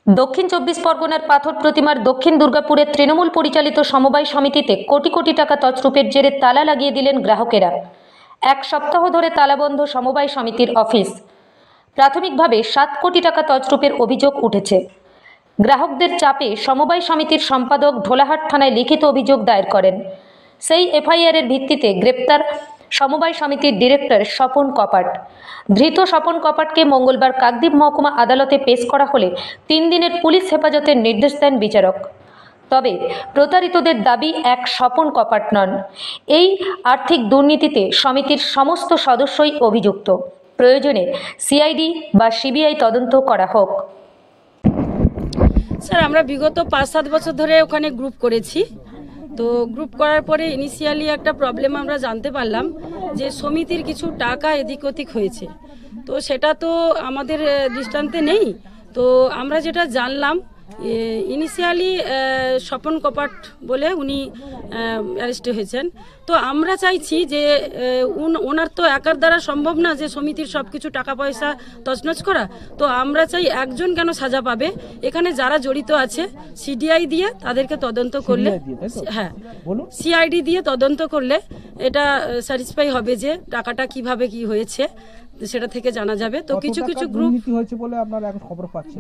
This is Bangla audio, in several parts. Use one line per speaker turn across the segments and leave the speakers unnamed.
দক্ষিণ চব্বিশ পরগনার পাথর প্রতিমার দক্ষিণ দুর্গাপুরের তৃণমূল পরিচালিত সমবায় সমিতিতে কোটি কোটি টাকা তছরূপের জেরে তালা লাগিয়ে দিলেন গ্রাহকেরা। এক সপ্তাহ ধরে তালাবন্ধ সমবায় সমিতির অফিস। প্রাথমিকভাবে 7 কোটি টাকা তছরূপের অভিযোগ উঠেছে। গ্রাহকদের চাপে সমবায় সমিতির সম্পাদক ঢোলাহাট থানায় লিখিত অভিযোগ দায়ের করেন। সেই এফআইআরের ভিত্তিতে গ্রেপ্তার সমবায় সমিতির ডিরেক্টর স্বপন কপাট। ধৃত স্বপন কপাটকে মঙ্গলবার কাকদ্বীপ মহকুমা আদালতে পেশ করা হলে 3 দিনের পুলিশ হেফাজতের নির্দেশ দেন বিচারক। তবে প্রতারিতদের দাবি এক স্বপন কপাট নন, এই আর্থিক দুর্নীতিতে সমিতির সমস্ত সদস্যই অভিযুক্ত। প্রয়োজনে সিআইডি বা সিবিআই তদন্ত করা হোক।
স্যার, আমরা বিগত 5-7 বছর ধরে ওখানে গ্রুপ করেছি। তো গ্রুপ করার পরে ইনিশিয়ালি একটা প্রবলেম আমরা জানতে পারলাম যে সমিতির কিছু টাকা এদিক ওদিক হয়েছে। তো সেটা তো আমাদের দৃষ্টান্তে নেই। তো আমরা যেটা জানলাম, ইনিশিয়ালি স্বপন কপাট বলে উনি অ্যারেস্ট হয়েছেন। তো আমরা চাইছি যে ওনার তো একার দ্বারা সম্ভব না যে সমিতির সব কিছু টাকা পয়সা তছনছ করা। তো আমরা চাই একজন কেন সাজা পাবে, এখানে যারা জড়িত আছে সিডিআই দিয়ে তাদেরকে তদন্ত করলে, হ্যাঁ সিআইডি দিয়ে তদন্ত করলে এটা স্যাটিসফাই হবে যে টাকাটা কিভাবে কি হয়েছে সেটা থেকে জানা যাবে। তো কিছু কিছু গ্রুপ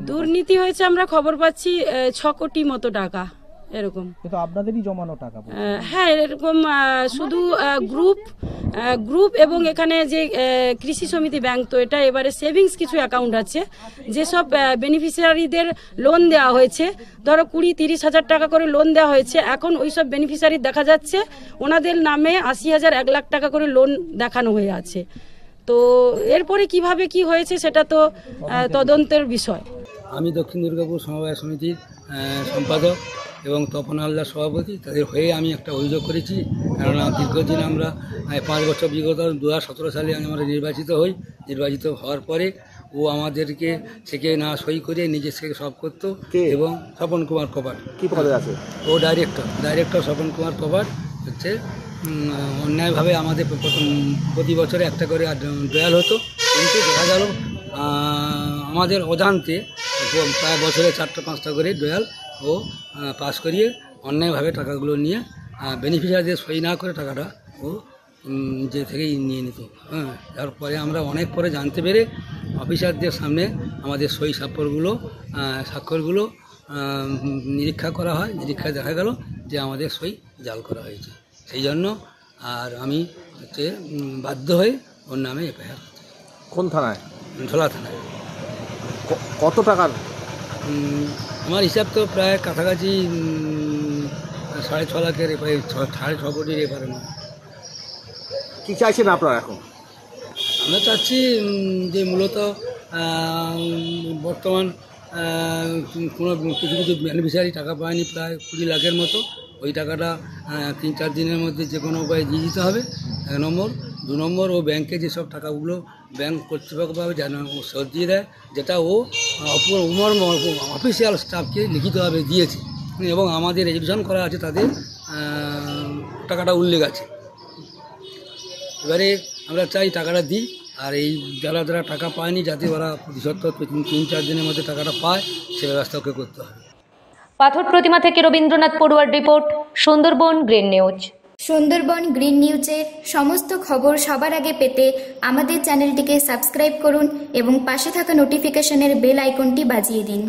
দুর্নীতি হয়েছে আমরা খবর পাচ্ছি 6 কোটি মতো টাকা এরকম।
কিন্তু আপনাদেরই জমানো টাকা?
হ্যাঁ, এরকম শুধু গ্রুপ এবং এখানে যে কৃষি সমিতি ব্যাংক, তো এটা এবারে সেভিংস কিছু অ্যাকাউন্ট আছে যেসব বেনিফিশিয়ারিদের লোন দেওয়া হয়েছে, ধরো 20-30 হাজার টাকা করে লোন দেওয়া হয়েছে। এখন ওইসব বেনিফিশিয়ারি দেখা যাচ্ছে ওনাদের নামে 80,000, 1 লাখ টাকা করে লোন দেখানো হয়ে আছে। তো এরপরে কিভাবে কি হয়েছে সেটা তো তদন্তের বিষয়।
আমি দক্ষিণ দুর্গাপুর সমবায় সমিতির সম্পাদক এবং তপন হালদার সভাপতি। তাদের হয়ে আমি একটা অভিযোগ করেছি, কেননা দীর্ঘদিন আমরা 5 বছর বিগত 2017 সালে আমরা নির্বাচিত হই। নির্বাচিত হওয়ার পরে ও আমাদেরকে থেকে না সই করে নিজের থেকে সব করতো। এবং স্বপন কুমার কপাট
কি পদে আছে?
ও ডাইরেক্টর স্বপন কুমার কপাট হচ্ছে অন্যায়ভাবে আমাদের প্রতি বছরে একটা করে ড্রয়াল হতো। কিন্তু দেখা গেল আমাদের অজান্তে প্রায় বছরে 4টা-5টা করে ড্রয়াল ও পাস করিয়ে অন্যায়ভাবে টাকাগুলো নিয়ে বেনিফিশিয়ারিদের সই না করে টাকাটা ও যে থেকেই নিয়ে নিত। হ্যাঁ, তারপরে আমরা অনেক পরে জানতে পেরে অফিসারদের সামনে আমাদের সই স্বাক্ষরগুলো নিরীক্ষা করা হয়। নিরীক্ষায় দেখা গেল যে আমাদের সই জাল করা হয়েছে। সেই জন্য আর আমি হচ্ছে বাধ্য হয়ে ওর নামে এফআইআর।
কোন থানায়?
ঢোলা থানায়।
কত টাকার?
আমার হিসাব তো প্রায় কাছাকাছি 6.5 লাখের এফআইআর, 6.5 কোটির এফআইআর।
কি চাইছেন আপনারা এখন?
আমরা চাচ্ছি যে মূলত বর্তমান কোনো কিছু বেনিফিশিয়ারি টাকা পায়নি, প্রায় 20 লাখের মতো। ওই টাকাটা 3-4 দিনের মধ্যে যে কোনো উপায়ে দিয়ে দিতে হবে, 1 নম্বর। 2 নম্বর, ও ব্যাংকে যেসব টাকাগুলো ব্যাংক কর্তৃপক্ষভাবে যেন ও শোধ দিয়ে দেয়, যেটা ও অফিসিয়াল স্টাফকে লিখিতভাবে দিয়েছে এবং আমাদের রেজিস্ট্রেশন করা আছে, তাদের টাকাটা উল্লেখ আছে। এবারে আমরা চাই টাকাটা দিই, আর এই যারা টাকা পায়নি যাতে ওরা প্রতিশোধ 3-4 দিনের মধ্যে টাকাটা পায় সে ব্যবস্থা ওকে করতে হবে।
পাথর প্রতিমা থেকে রবীন্দ্রনাথ পড়ুয়ার report, Sundarban green news.
Sundarban green নিউজের সমস্ত খবর সবার আগে পেতে আমাদের চ্যানেলটিকে সাবস্ক্রাইব করুন এবং পাশে থাকা নোটিফিকেশনের বেল আইকনটি বাজিয়ে দিন।